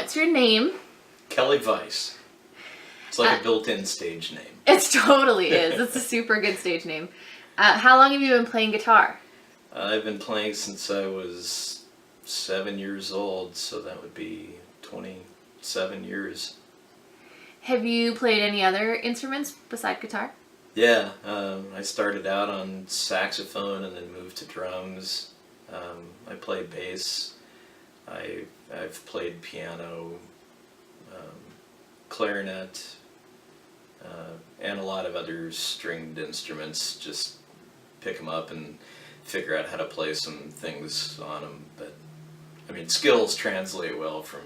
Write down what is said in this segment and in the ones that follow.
What's your name? Kelley Vice. It's like a built-in stage name. It totally is. It's a super good stage name. How long have you been playing guitar? I've been playing since I was 7 years old, so that would be 27 years. Have you played any other instruments beside guitar? Yeah, I started out on saxophone and then moved to drums. I play bass. I've played piano, clarinet, and a lot of other stringed instruments, just pick them up and figure out how to play some things on them. But I mean, skills translate well from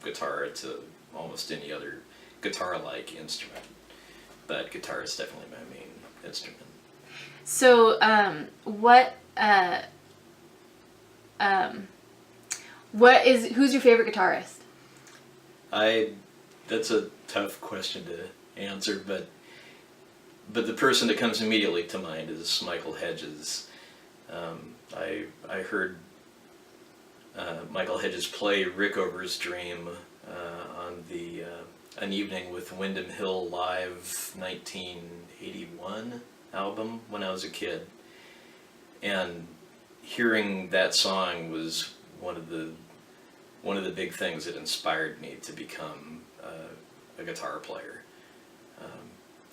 guitar to almost any other guitar-like instrument. But guitar is definitely my main instrument. So, who's your favorite guitarist? That's a tough question to answer, but the person that comes immediately to mind is Michael Hedges. I heard Michael Hedges play Rickover's Dream on An Evening with Windham Hill Live 1981 album when I was a kid, and hearing that song was one of the big things that inspired me to become a guitar player.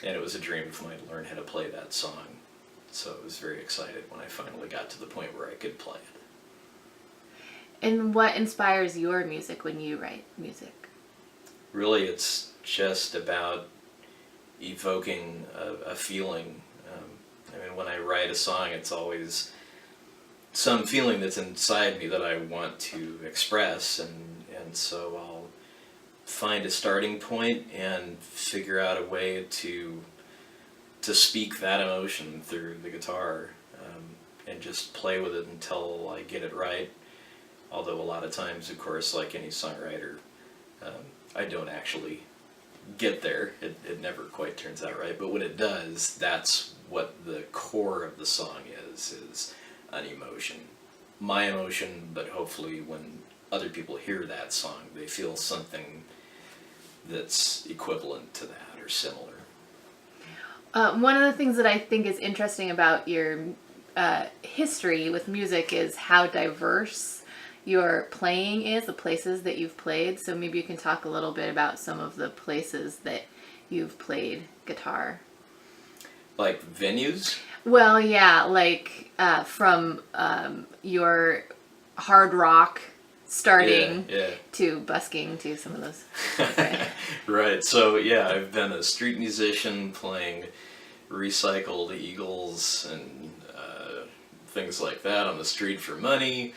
And it was a dream of mine to learn how to play that song. So I was very excited when I finally got to the point where I could play it. And what inspires your music when you write music? Really, it's just about evoking a feeling. I mean, when I write a song, it's always some feeling that's inside me that I want to express, and so I'll find a starting point and figure out a way to speak that emotion through the guitar, and just play with it until I get it right. Although a lot of times, of course, like any songwriter, I don't actually get there. It never quite turns out right, but when it does, that's what the core of the song is an emotion. My emotion, but hopefully when other people hear that song, they feel something that's equivalent to that or similar. One of the things that I think is interesting about your history with music is how diverse your playing is, the places that you've played. So maybe you can talk a little bit about some of the places that you've played guitar. Like venues? Well, yeah, like from your hard rock starting to busking to some of those. Okay. Right, so yeah, I've been a street musician playing recycled Eagles and things like that on the street for money.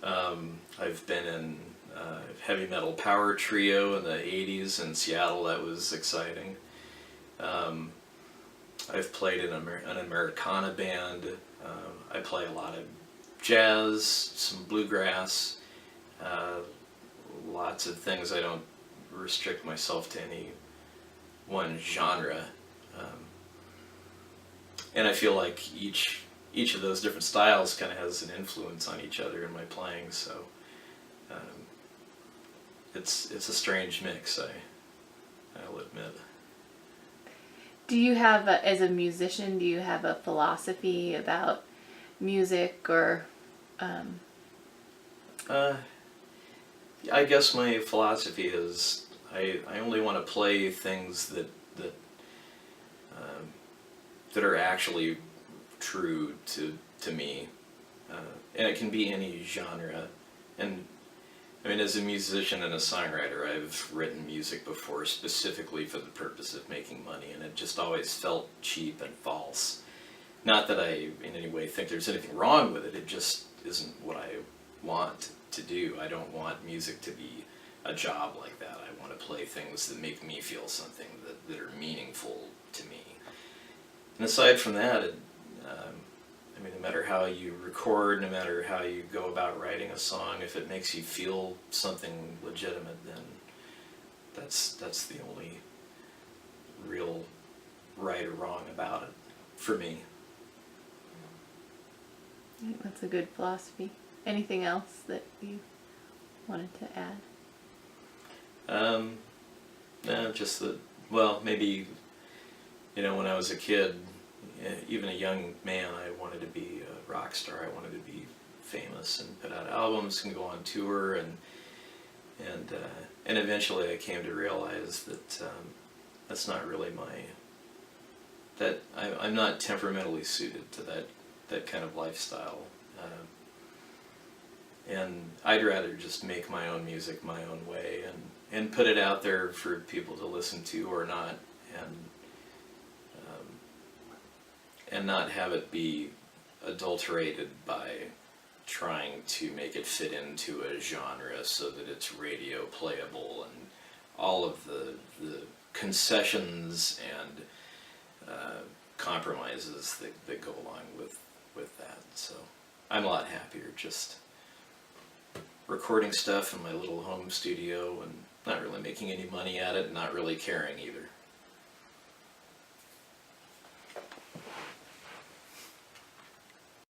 I've been in heavy metal power trio in the 80s in Seattle. That was exciting. I've played in an Americana band. I play a lot of jazz, some bluegrass, lots of things. I don't restrict myself to any one genre. And I feel like each of those different styles kind of has an influence on each other in my playing, so it's a strange mix, I'll admit. Do you have, as a musician, do you have a philosophy about music, or? I guess my philosophy is I only want to play things that are actually true to me, and it can be any genre. And I mean, as a musician and a songwriter, I've written music before specifically for the purpose of making money, and it just always felt cheap and false. Not that I in any way think there's anything wrong with it, it just isn't what I want to do. I don't want music to be a job like that. I want to play things that make me feel something, that are meaningful to me. And aside from that, I mean, no matter how you record, no matter how you go about writing a song, if it makes you feel something legitimate, then that's the only real right or wrong about it for me. I think that's a good philosophy. Anything else that you wanted to add? No, just that, well, maybe, when I was a kid, even a young man, I wanted to be a rock star. I wanted to be famous and put out albums and go on tour, and eventually I came to realize that that's not really I'm not temperamentally suited to that kind of lifestyle. And I'd rather just make my own music my own way and put it out there for people to listen to or not, and not have it be adulterated by trying to make it fit into a genre so that it's radio playable, and all of the concessions and compromises that go along with that. So I'm a lot happier just recording stuff in my little home studio and not really making any money at it, and not really caring either.